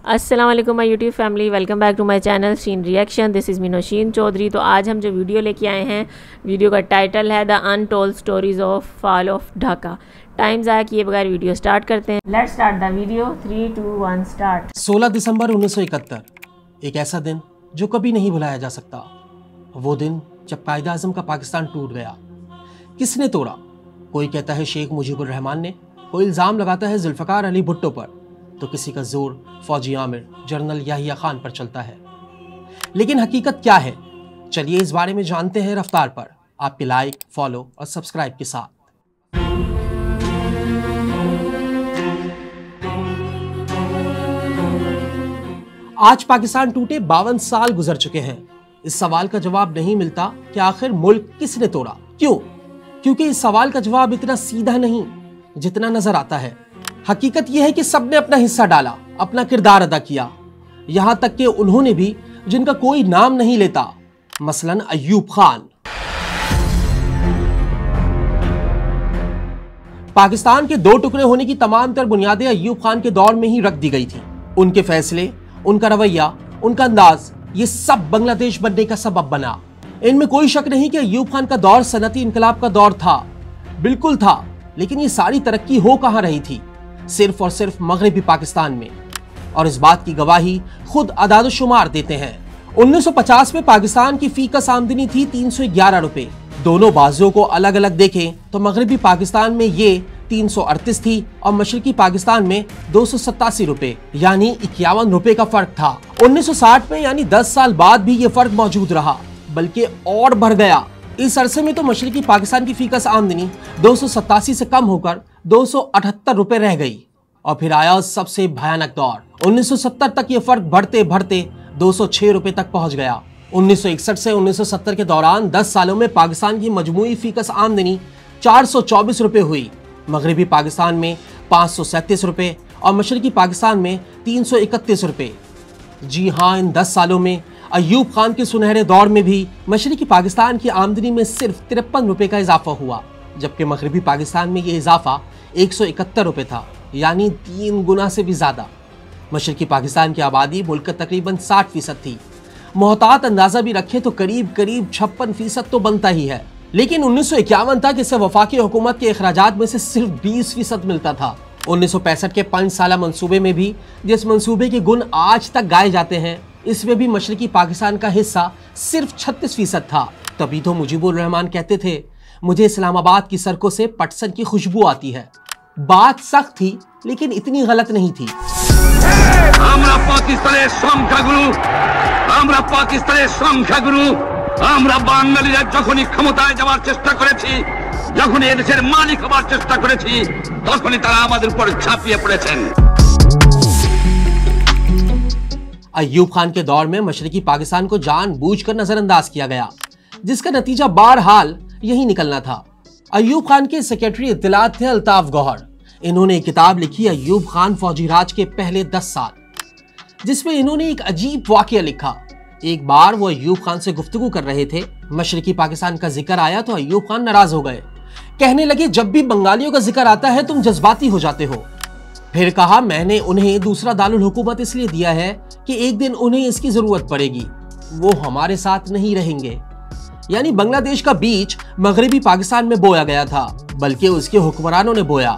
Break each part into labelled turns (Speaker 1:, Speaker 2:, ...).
Speaker 1: अस्सलाम वालेकुम my YouTube family, welcome back to my channel Sheen reaction. This is me Nausheen Chaudhary. तो आज हम जो वीडियो लेके आए हैं, वीडियो का टाइटल है the untold stories of fall of Dhaka. Time ज़ाया किए बगैर वीडियो स्टार्ट करते हैं। Let's start the video. 3, 2, 1 start.
Speaker 2: 16 दिसंबर 1971, एक ऐसा दिन जो कभी नहीं भुलाया जा सकता। वो दिन जब कायद आज़म का पाकिस्तान टूट गया। किसने तोड़ा? कोई कहता है शेख मुजीबुर रहमान ने, कोई इल्ज़ाम लगाता है जुल्फ़िकार अली भुट्टो पर, तो किसी का जोर फौजी आमिर जनरल याहिया खान पर चलता है। लेकिन हकीकत क्या है? चलिए इस बारे में जानते हैं रफ्तार पर, आपके लाइक, फॉलो और सब्सक्राइब के साथ। आज पाकिस्तान टूटे 52 साल गुजर चुके हैं। इस सवाल का जवाब नहीं मिलता कि आखिर मुल्क किसने तोड़ा, क्यों? क्योंकि इस सवाल का जवाब इतना सीधा नहीं जितना नजर आता है। हकीकत यह है कि सबने अपना हिस्सा डाला, अपना किरदार अदा किया। यहां तक कि उन्होंने भी जिनका कोई नाम नहीं लेता, मसलन अय्यूब खान। पाकिस्तान के दो टुकड़े होने की तमाम तर बुनियादें अय्यूब खान के दौर में ही रख दी गई थी। उनके फैसले, उनका रवैया, उनका अंदाज, ये सब बांग्लादेश बनने का सबब बना। इनमें कोई शक नहीं कि अय्यूब खान का दौर सनती इनकलाब का दौर था, बिल्कुल था। लेकिन ये सारी तरक्की हो कहां रही थी? सिर्फ और सिर्फ मगरबी पाकिस्तान में। और इस बात की गवाही खुद अदाद-ओ-शुमार देते हैं। 1950 में पाकिस्तान की फीकस आमदनी थी 311 रुपए। दोनों बाजुओं को अलग अलग देखें तो मगरबी पाकिस्तान में ये 338 थी और मशरकी पाकिस्तान में 287 रुपए, यानी 51 रुपए का फर्क था। 1960 में यानी 10 साल बाद भी ये फर्क मौजूद रहा, बल्कि और बढ़ गया। इस अरसे में तो मशरकी पाकिस्तान की फीकस आमदनी 287 से कम होकर 278 रुपए रह गई। और फिर आया सबसे भयानक दौर। 1970 तक ये फर्क बढ़ते बढ़ते 206 रुपए तक पहुंच गया। 1961 से 1970 के दौरान 10 सालों में पाकिस्तान की मजमूई फीकस आमदनी 424 रुपए हुई। मगरबी पाकिस्तान में 537 रुपए और मशरकी पाकिस्तान में 331 रुपए। जी हाँ, इन 10 सालों में अय्यूब खान के सुनहरे दौर में भी मशरकी पाकिस्तान की आमदनी में सिर्फ 53 रुपए का इजाफा हुआ, जबकि मगरबी पाकिस्तान में ये इजाफा 171 रुपए था, यानी 3 गुना से भी ज्यादा। मशरकी पाकिस्तान की आबादी मुल्क का तकरीबन 60% थी। मोहतात अंदाजा भी रखें तो करीब 56% तो बनता ही है। लेकिन 1951 तक इसे वफाकी हुकूमत के अखराजात में से सिर्फ 20% मिलता था। 1965 के 5 साला मंसूबे में भी, जिस मंसूबे के गुण आज तक गाए जाते हैं, इसमें भी मशरकी पाकिस्तान का हिस्सा सिर्फ 36% था। तभी तो मुजीबुर रहमान कहते थे, मुझे इस्लामाबाद की सड़कों से पटसन की खुशबू आती है। बात सख्त थी लेकिन इतनी गलत नहीं थी।
Speaker 3: আমরা পাকিস্তানের সংখ্যাগুরু, আমরা পাকিস্তানের সংখ্যাগুরু, আমরা বাঙালিরা যখনই ক্ষমতায় যাওয়ার চেষ্টা করেছি, যখনই এদেশের মালিক হওয়ার চেষ্টা করেছি, তখনই তারা আমাদের উপর ঝাঁপিয়ে পড়েছেন।
Speaker 2: अय्यूब खान के दौर में मशरकी पाकिस्तान को जानबूझकर नजरअंदाज किया गया, जिसका नतीजा बहरहाल यही निकलना था। अय्यूब खान के सेक्रेटरी इत्तलात थे अल्ताफ गौहर। इन्होंने एक किताब लिखी, अय्यूब खान फौजी राज के पहले 10 साल, जिसमें इन्होंने एक अजीब वाकया लिखा। एक बार वो अय्यूब खान से गुफ्तगू कर रहे थे, मशरकी पाकिस्तान का जिक्र आया तो अय्यूब खान नाराज हो गए। कहने लगे, जब भी बंगालियों का जिक्र आता है तुम जज्बाती हो जाते हो। फिर कहा, मैंने उन्हें दूसरा दारुल हुकूमत इसलिए दिया है कि एक दिन उन्हें इसकी जरूरत पड़ेगी, वो हमारे साथ नहीं रहेंगे। यानी बांग्लादेश का बीज मगरबी पाकिस्तान में बोया गया था, बल्कि उसके हुक्मरानों ने बोया।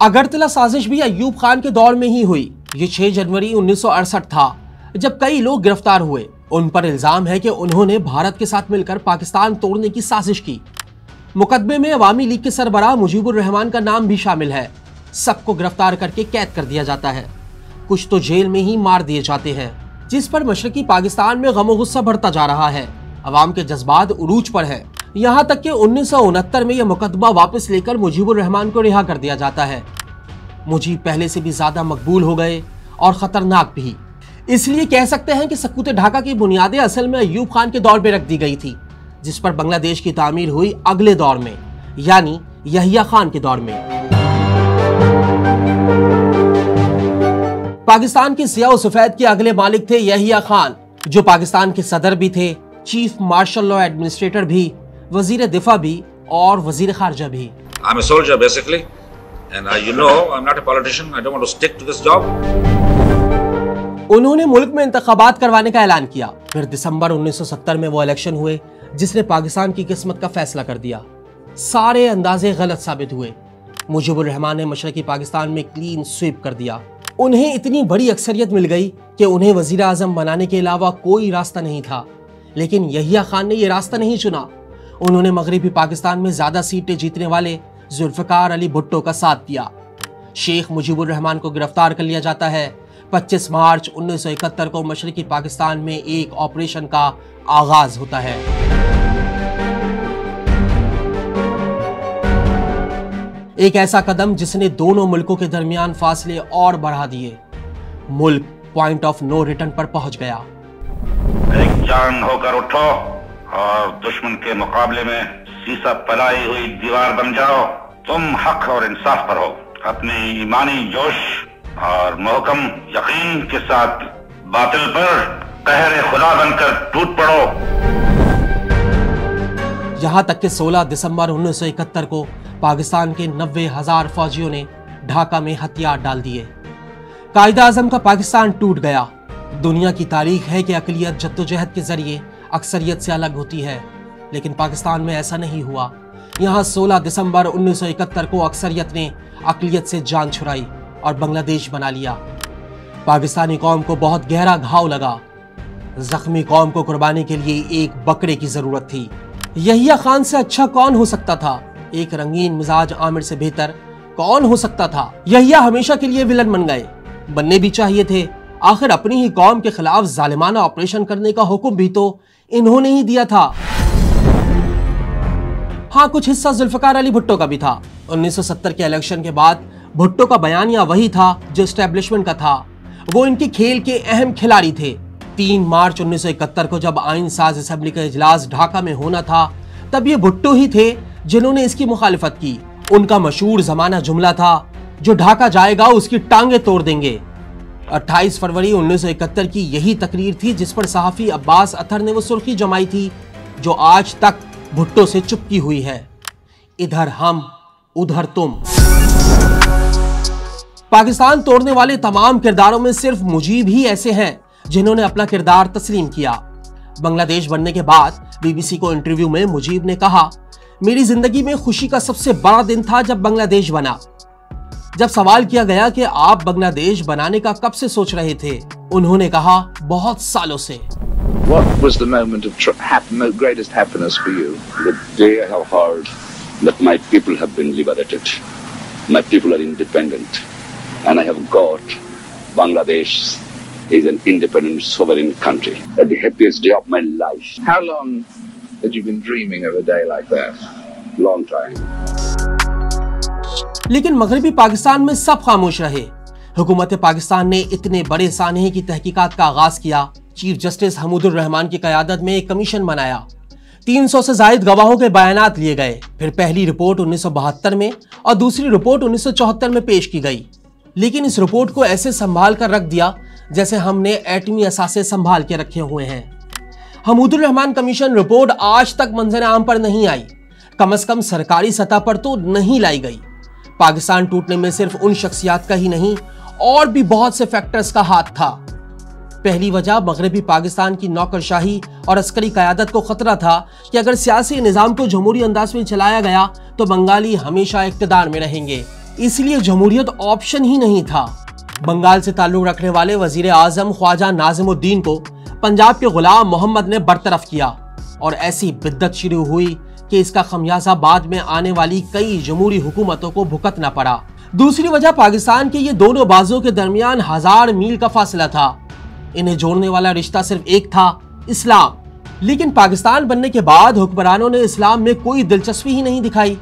Speaker 2: अगरतला साजिश भी अय्यूब खान के दौर में ही हुई। ये 6 जनवरी 1968 था, जब कई लोग गिरफ्तार हुए। उन पर इल्जाम है कि उन्होंने भारत के साथ मिलकर पाकिस्तान तोड़ने की साजिश की। मुकदमे में अवामी लीग के सरबराह मुजीबुर रहमान का नाम भी शामिल है। सबको गिरफ्तार करके कैद कर दिया जाता है, कुछ तो जेल में ही मार दिए जाते हैं, जिस पर मशरकी पाकिस्तान में गम और गुस्सा बढ़ता जा रहा है। अवाम के जज्बात उरूज पर है। यहाँ तक कि 1969 में यह मुकदमा वापस लेकर मुजीबुर रहमान को रिहा कर दिया जाता है। मुजीब पहले से भी ज्यादा मकबूल हो गए और खतरनाक भी। इसलिए कह सकते हैं कि सकूत ढाका की बुनियादें असल में अय्यूब खान के दौर में रख दी गई थी, जिस पर बांग्लादेश की तामीर हुई अगले दौर में, यानी याहिया खान के दौर में। पाकिस्तान के सियाह और सफेद के अगले मालिक थे याहिया खान, जो पाकिस्तान के सदर भी थे, चीफ मार्शल लॉ एडमिनिस्ट्रेटर भी, वजीर दिफा भी और वजीर खारजा भी।
Speaker 4: I'm a soldier basically, and you know I'm not a politician. I don't want to stick to this job.
Speaker 2: उन्होंने मुल्क में इंतखाबात करवाने का ऐलान किया। फिर दिसंबर 1970 में वो इलेक्शन हुए जिसने पाकिस्तान की किस्मत का फैसला कर दिया। सारे अंदाजे गलत साबित हुए। मुजीबुर रहमान ने मशरकी पाकिस्तान में क्लीन स्वीप कर दिया। उन्हें इतनी बड़ी अक्सरियत मिल गई कि उन्हें वजीर आजम बनाने के अलावा कोई रास्ता नहीं था। लेकिन यहिया खान ने यह रास्ता नहीं चुना। उन्होंने मगरबी पाकिस्तान में ज्यादा सीटें जीतने वाले जुल्फकार अली भुट्टो का साथ दिया। शेख मुजीबुर रहमान को गिरफ्तार कर लिया जाता है। 25 मार्च 1971 को मशरकी पाकिस्तान में एक ऑपरेशन का आगाज होता है। एक ऐसा कदम जिसने दोनों मुल्कों के दरमियान फासले और बढ़ा दिए। मुल्क पॉइंट ऑफ नो रिटर्न पर पहुंच गया।
Speaker 5: एक जान होकर उठो और दुश्मन के मुकाबले में सीसा पलाई हुई दीवार बन जाओ। तुम हक और इंसाफ पर हो। अपने ईमानी जोश और मोहकम यकीन के साथ बातिल पर कहरे खुदा बनकर टूट पड़ो।
Speaker 2: यहां तक कि 16 दिसंबर 1971 को पाकिस्तान के 90,000 फौजियों ने ढाका में हथियार डाल दिए। कायदा आजम का पाकिस्तान टूट गया। दुनिया की तारीख है कि अकलियत जद्दोजहद के जरिए अक्सरियत से अलग होती है, लेकिन पाकिस्तान में ऐसा नहीं हुआ। यहाँ 16 दिसंबर 1971 को अक्सरियत ने अकलियत से जान छुड़ाई और बांग्लादेश बना लिया। पाकिस्तानी कौम को बहुत गहरा घाव लगा। जख्मी कौम को कुर्बानी के लिए एक बकरे की जरूरत थी। यहिया खान से अच्छा कौन हो सकता था? एक रंगीन मिजाज आमिर से बेहतर कौन हो सकता था? यहिया हमेशा के लिए विलन बन गए। बनने भी चाहिए थे। आखिर अपनी ही कौम के खिलाफ जालिमाना ऑपरेशन करने का हुक्म भी तो इन्होंने ही दिया था। हाँ, कुछ हिस्सा जुल्फकार अली भुट्टो का भी था। 1970 के इलेक्शन के बाद भुट्टो का बयानिया वही था जो एस्टेब्लिशमेंट का था। वो इनके खेल के अहम खिलाड़ी थे। 3 मार्च 1971 को जब आइन साज असेंबली का इजलास ढाका में होना था, तब ये भुट्टो ही थे जिन्होंने इसकी मुखालिफत की। उनका मशहूर जमाना जुमला था, जो ढाका जाएगा उसकी टांगे तोड़ देंगे। 28 फरवरी 1971 की यही तकरीर थी जिस पर सहाफी अब्बास अतर ने वो सुर्खी जमाई थी जो आज तक भुट्टो से चुपकी हुई है। इधर हम उधर तुम। पाकिस्तान तोड़ने वाले तमाम किरदारों में सिर्फ मुजीब ही ऐसे हैं जिन्होंने अपना किरदार तस्लीम किया। बांग्लादेश बनने के बाद बीबीसी को इंटरव्यू में मुजीब ने कहा, मेरी जिंदगी में खुशी का सबसे बड़ा दिन था जब बांग्लादेश बना। जब सवाल किया गया कि आप बांग्लादेश बनाने का कब से सोच रहे थे, उन्होंने कहा, बहुत सालों से।
Speaker 6: What was the moment of greatest happiness for you?
Speaker 5: The day I have heard that my people have been liberated. My people are independent. And I have got Bangladesh is an independent, sovereign country. That's the happiest day of my life.
Speaker 6: How long had you been dreaming of a day like that?
Speaker 5: Long time.
Speaker 2: लेकिन मगरबी पाकिस्तान में सब खामोश रहे। हुकूमत पाकिस्तान ने इतने बड़े सानहे की तहकीकात का आगाज किया। चीफ जस्टिस हमूदुर रहमान की क़यादत में एक कमीशन बनाया। 300 से जायद गवाहों के बयानात लिए गए। फिर पहली रिपोर्ट 1972 में और दूसरी रिपोर्ट 1974 में पेश की गई। लेकिन इस रिपोर्ट को ऐसे संभाल कर रख दिया जैसे हमने एटमी असासे संभाल के रखे हुए हैं। हमूदुर रहमान कमीशन रिपोर्ट आज तक मंजर आम पर नहीं आई। कम से कम सरकारी सतह पर तो नहीं लाई गई। पाकिस्तान टूटने में सिर्फ उन शख्सियात का ही नहीं, और भी बहुत से फैक्टर्स का हाथ था। पहली वजह मगरबी पाकिस्तान की नौकरशाही और अस्करी क़यादत को खतरा था कि अगर सियासी निज़ाम को जमहूरी अंदाज में चलाया गया तो बंगाली हमेशा इक़्तिदार में रहेंगे। इसलिए जमहूरियत ऑप्शन ही नहीं था। बंगाल से ताल्लुक रखने वाले वजीर आजम ख्वाजा नाजिमुद्दीन को पंजाब के गुलाम मोहम्मद ने बरतरफ किया और ऐसी बिद्दत शुरू हुई कि इसका खमियाजा बाद में आने वाली कई जमहूरी हुकूमतों को भुगतना पड़ा। दूसरी वजह पाकिस्तान के ये दोनों बाजुओं के दरमियान 1000 मील का फासला था। इन्हें जोड़ने वाला रिश्ता सिर्फ एक था, इस्लाम। लेकिन पाकिस्तान बनने के बाद हुक्मरानों ने इस्लाम में कोई दिलचस्पी ही नहीं दिखाई।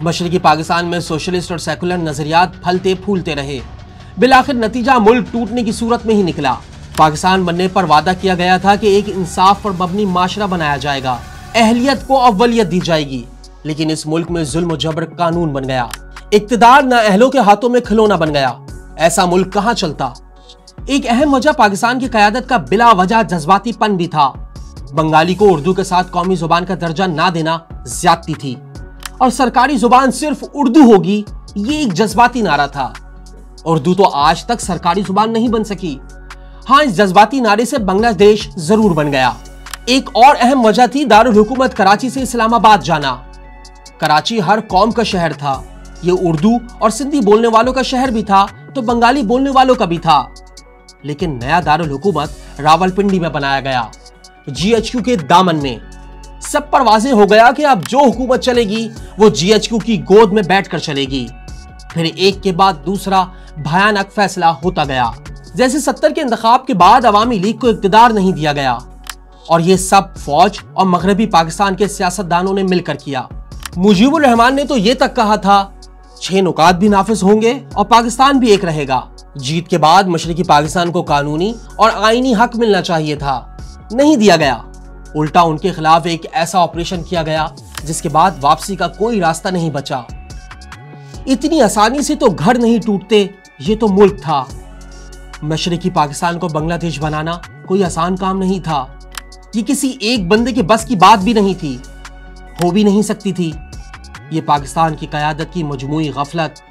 Speaker 2: मशरकी पाकिस्तान में सोशलिस्ट और सेकुलर नजरियात फलते फूलते रहे। बिलाखिर नतीजा मुल्क टूटने की सूरत में ही निकला। पाकिस्तान बनने पर वादा किया गया था कि एक इंसाफ पर मबनी माशरा बनाया जाएगा, अहलियत को अव्वलियत दी जाएगी। लेकिन इस मुल्क में जुल्म जबर कानून बन गया। इक्तदार नाअहलों के हाथों में खिलौना बन गया। ऐसा मुल्क कहां चलता। एक अहम वजह पाकिस्तान की क़यादत का बिला वजह जज्बातीपन भी था। बंगाली को उर्दू के साथ कौमी जुबान का दर्जा ना देना ज्यादती थी। और सरकारी जुबान सिर्फ उर्दू होगी, ये एक जज्बाती नारा था। उर्दू तो आज तक सरकारी जुबान नहीं बन सकी। हाँ, इस जज्बाती नारे से बांग्लादेश जरूर बन गया। एक और अहम वजह थी दारुल हुकूमत कराची से इस्लामाबाद जाना। कराची हर कौम का शहर था। ये उर्दू और सिंधी बोलने वालों का शहर भी था, तो बंगाली बोलने वालों का भी था। लेकिन नया दारुल हुकूमत रावलपिंडी में बनाया गया, GHQ के दामन में। सब पर वाज़ेह हो गया कि अब जो हुकूमत चलेगी वो GHQ की गोद में बैठकर चलेगी। फिर एक के बाद दूसरा भयानक फैसला होता गया। जैसे 70 के इंतखाब के बाद अवामी लीग को इक्तिदार नहीं दिया गया, और ये सब फौज और मगरबी पाकिस्तान के सियासतदानों ने मिलकर किया। मुजीबुर रहमान ने तो ये तक कहा था 6 नुकात भी नाफिज होंगे और पाकिस्तान भी एक रहेगा। जीत के बाद मशरकी पाकिस्तान को कानूनी और आईनी हक मिलना चाहिए था, नहीं दिया गया। उल्टा उनके खिलाफ एक ऐसा ऑपरेशन किया गया जिसके बाद वापसी का कोई रास्ता नहीं बचा। इतनी आसानी से तो घर नहीं टूटते, ये तो मुल्क था। मशरकी पाकिस्तान को बांग्लादेश बनाना कोई आसान काम नहीं था। ये किसी एक बंदे के बस की बात भी नहीं थी, हो भी नहीं सकती थी। ये पाकिस्तान की क़यादत की मजमूई गफलत,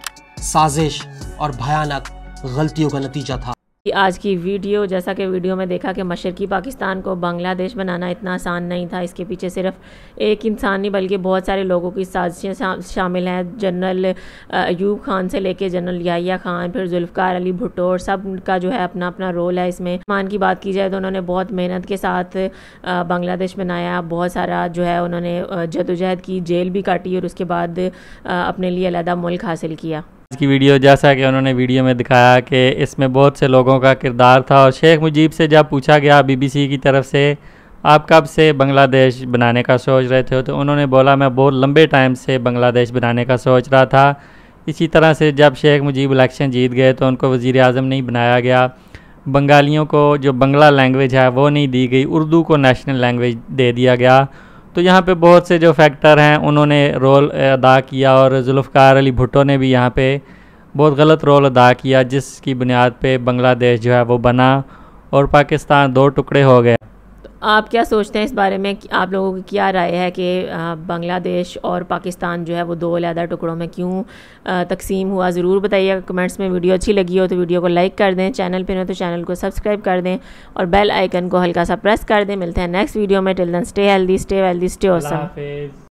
Speaker 2: साजिश और भयानक गलतियों का नतीजा था।
Speaker 1: आज की वीडियो, जैसा कि वीडियो में देखा कि मशरकी पाकिस्तान को बांग्लादेश बनाना इतना आसान नहीं था। इसके पीछे सिर्फ एक इंसान नहीं बल्कि बहुत सारे लोगों की साजिशें शामिल हैं। जनरल अयूब खान से लेके जनरल याहिया खान, फिर जुल्फ़कार अली भुट्टो, और सब का जो है अपना अपना रोल है इसमें। मान की बात की जाए तो उन्होंने बहुत मेहनत के साथ बांग्लादेश बनाया। बहुत सारा जो है उन्होंने जदोजहद की, जेल भी काटी और उसके बाद अपने लिए अलहदा मुल्क हासिल किया।
Speaker 7: आज की वीडियो, जैसा कि उन्होंने वीडियो में दिखाया कि इसमें बहुत से लोगों का किरदार था। और शेख मुजीब से जब पूछा गया BBC की तरफ से आप कब से बांग्लादेश बनाने का सोच रहे थे, तो उन्होंने बोला मैं बहुत लंबे टाइम से बांग्लादेश बनाने का सोच रहा था। इसी तरह से जब शेख मुजीब इलेक्शन जीत गए तो उनको वज़ीर आज़म नहीं बनाया गया। बंगालियों को जो बंगला लैंग्वेज है वो नहीं दी गई, उर्दू को नेशनल लैंग्वेज दे दिया गया। तो यहाँ पे बहुत से जो फैक्टर हैं उन्होंने रोल अदा किया, और जुल्फ़कार अली भुट्टो ने भी यहाँ पे बहुत गलत रोल अदा किया, जिसकी बुनियाद पे बांग्लादेश जो है वो बना और पाकिस्तान 2 टुकड़े हो गए।
Speaker 1: तो आप क्या सोचते हैं इस बारे में? आप लोगों की क्या राय है कि बांग्लादेश और पाकिस्तान जो है वो 2 अलग टुकड़ों में क्यों तकसीम हुआ? ज़रूर बताइएगा कमेंट्स में। वीडियो अच्छी लगी हो तो वीडियो को लाइक कर दें, चैनल पे हो तो चैनल को सब्सक्राइब कर दें और बेल आइकन को हल्का सा प्रेस कर दें। मिलते हैं नेक्स्ट वीडियो में। Till then stay healthy, stay wealthy, stay awesome.